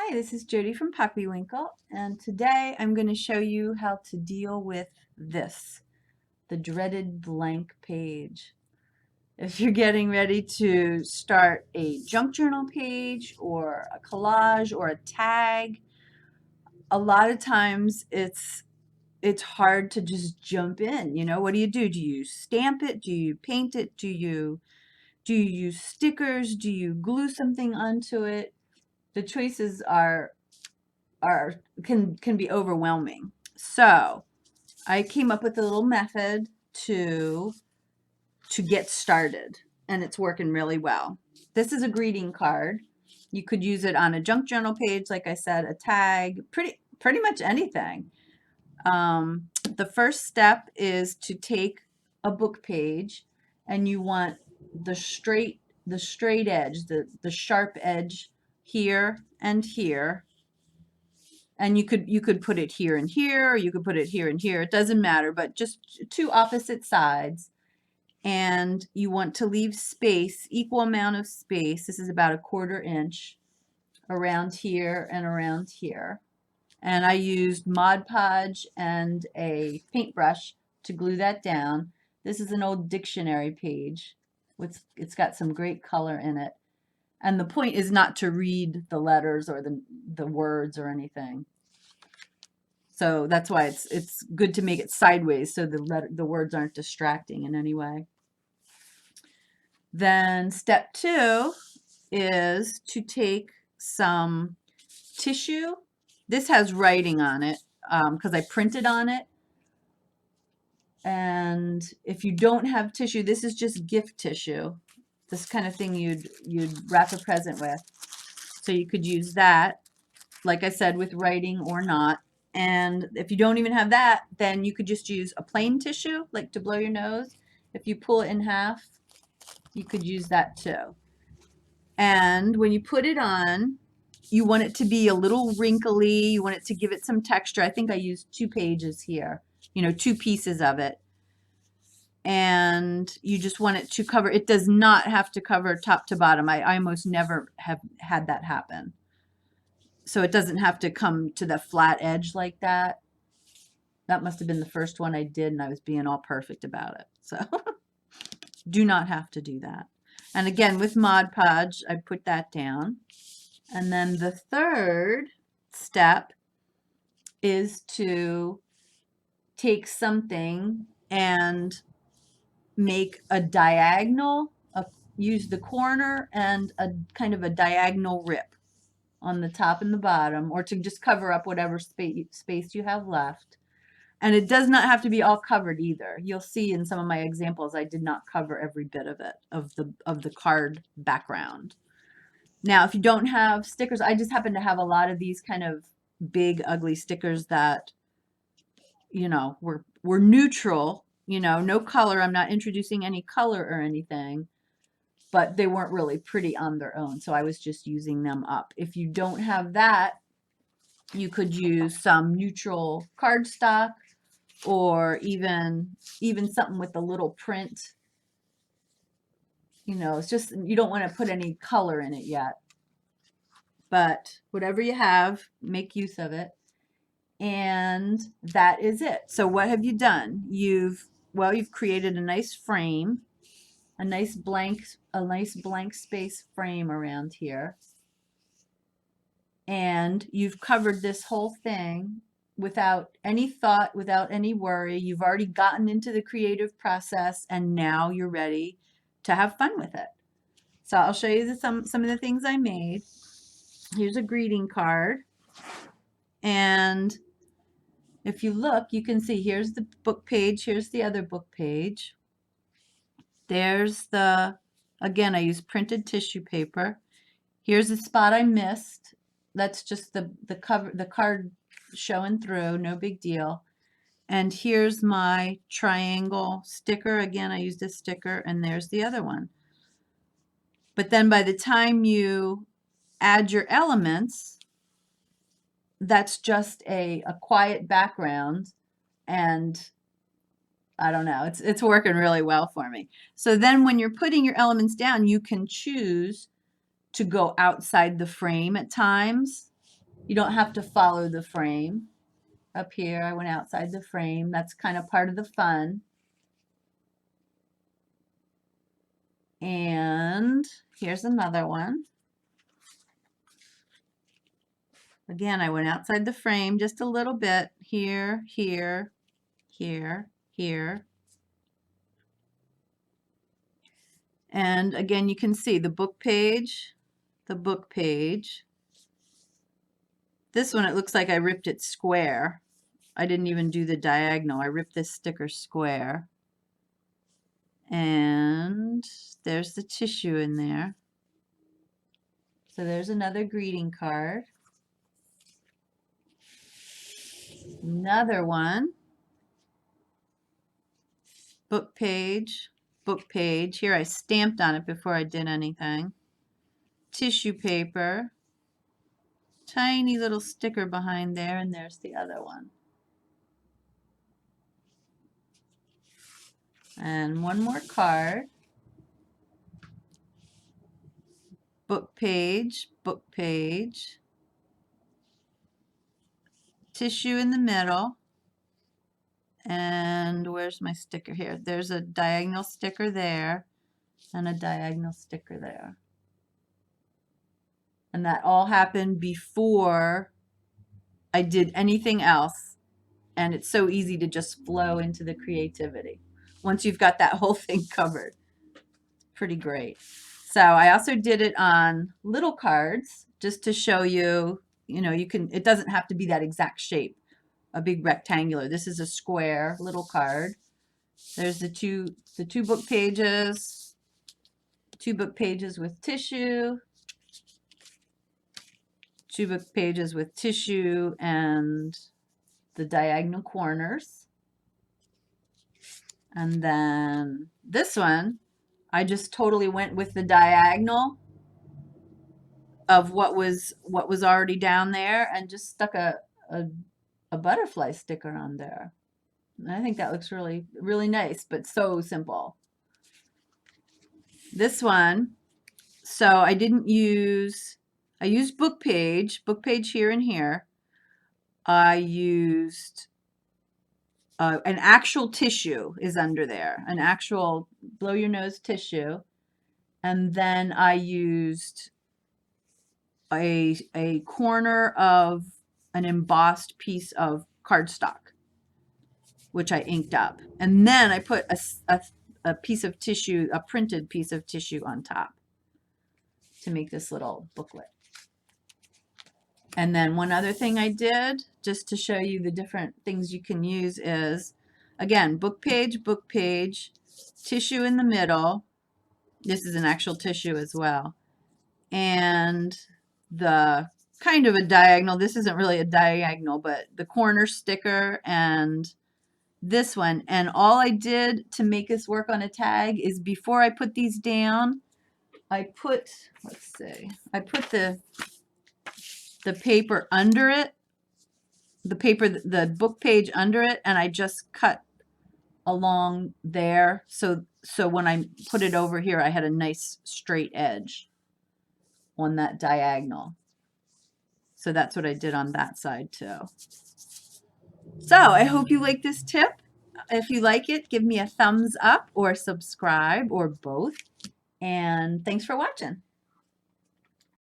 Hi, this is Jody from Puppywinkle, and today I'm going to show you how to deal with this, the dreaded blank page. If you're getting ready to start a junk journal page or a collage or a tag, a lot of times it's hard to just jump in. You know, what do? Do you stamp it? Do you paint it? Do you use stickers? Do you glue something onto it? The choices are can be overwhelming. So I came up with a little method to get started, and it's working really well. This is a greeting card. You could use it on a junk journal page, like I said, a tag, pretty much anything. The first step is to take a book page, and you want the straight edge, the sharp edge here and here, and you could put it here and here, or you could put it here and here. It doesn't matter, but just two opposite sides. And you want to leave space, equal amount of space. This is about 1/4 inch around here and around here. And I used Mod Podge and a paintbrush to glue that down. This is an old dictionary page. It's got some great color in it. And the point is not to read the letters or the words or anything. So that's why it's good to make it sideways so the words aren't distracting in any way. Then step 2 is to take some tissue. This has writing on it because I printed on it. And if you don't have tissue, this is just gift tissue. This kind of thing you'd wrap a present with. So you could use that, like I said, with writing or not. And if you don't even have that, then you could just use a plain tissue, like to blow your nose. If you pull it in half, you could use that too. And when you put it on, you want it to be a little wrinkly. You want it to give it some texture. I think I used 2 pages here, 2 pieces of it. And you just want it to cover. It does not have to cover top to bottom. I almost never have had that happen. So it doesn't have to come to the flat edge like that. That must have been the first one I did, and I was being all perfect about it. So do not have to do that. And again, with Mod Podge, I put that down. And then the third step is to take something and make a diagonal, use the corner and a kind of a diagonal rip on the top and the bottom, or to just cover up whatever space you have left. And it does not have to be all covered either. You'll see in some of my examples I did not cover every bit of it, of the card background. Now, if you don't have stickers, I just happen to have a lot of these kind of big, ugly stickers that, were neutral, no color. I'm not introducing any color or anything, but they weren't really pretty on their own. So I was just using them up. If you don't have that, you could use some neutral cardstock, or even something with a little print. It's just, you don't want to put any color in it yet. But whatever you have, make use of it. And that is it. So what have you done? You've created a nice frame, a nice blank space frame around here. And you've covered this whole thing without any thought, without any worry. You've already gotten into the creative process, and now you're ready to have fun with it. So I'll show you some of the things I made. Here's a greeting card. And if you look, you can see here's the book page, here's the other book page. There's again, I used printed tissue paper. Here's the spot I missed. That's just the card showing through, no big deal. And here's my triangle sticker. Again, I used a sticker, and there's the other one. But then by the time you add your elements, that's just a quiet background, and I don't know, it's working really well for me. So then when you're putting your elements down, you can choose to go outside the frame at times. You don't have to follow the frame. Up here, I went outside the frame. That's kind of part of the fun. And here's another one. Again, I went outside the frame just a little bit. Here, here, here, here. And again, you can see the book page, the book page. This one, it looks like I ripped it square. I didn't even do the diagonal. I ripped this sticker square. And there's the tissue in there. So there's another greeting card. Another one. Book page, book page. Here I stamped on it before I did anything. Tissue paper. Tiny little sticker behind there, and there's the other one. And one more card. Book page, book page. Tissue in the middle. And where's my sticker here? There's a diagonal sticker there and a diagonal sticker there. And that all happened before I did anything else. And it's so easy to just flow into the creativity once you've got that whole thing covered. Pretty great. So I also did it on little cards just to show you, you can, it doesn't have to be that exact shape, a big rectangular. This is a square little card. There's the two book pages, 2 book pages with tissue, 2 book pages with tissue and the diagonal corners. And then this one, I just totally went with the diagonal of what was already down there and just stuck a butterfly sticker on there. And I think that looks really, really nice, but so simple. This one, so I used book page here and here. I used an actual tissue is under there, an actual blow your nose tissue. And then I used a corner of an embossed piece of cardstock, which I inked up. And then I put a piece of tissue, a printed piece of tissue on top to make this little booklet. And then one other thing I did, just to show you the different things you can use, is, again, book page, tissue in the middle. This is an actual tissue as well. And the kind of a diagonal, this isn't really a diagonal, but the corner sticker and this one. And all I did to make this work on a tag is before I put these down, I put, let's see, I put the paper under it, the book page under it, and I just cut along there. So when I put it over here, I had a nice straight edge on that diagonal. So that's what I did on that side too. So I hope you like this tip. If you like it, give me a thumbs up or subscribe or both. And thanks for watching.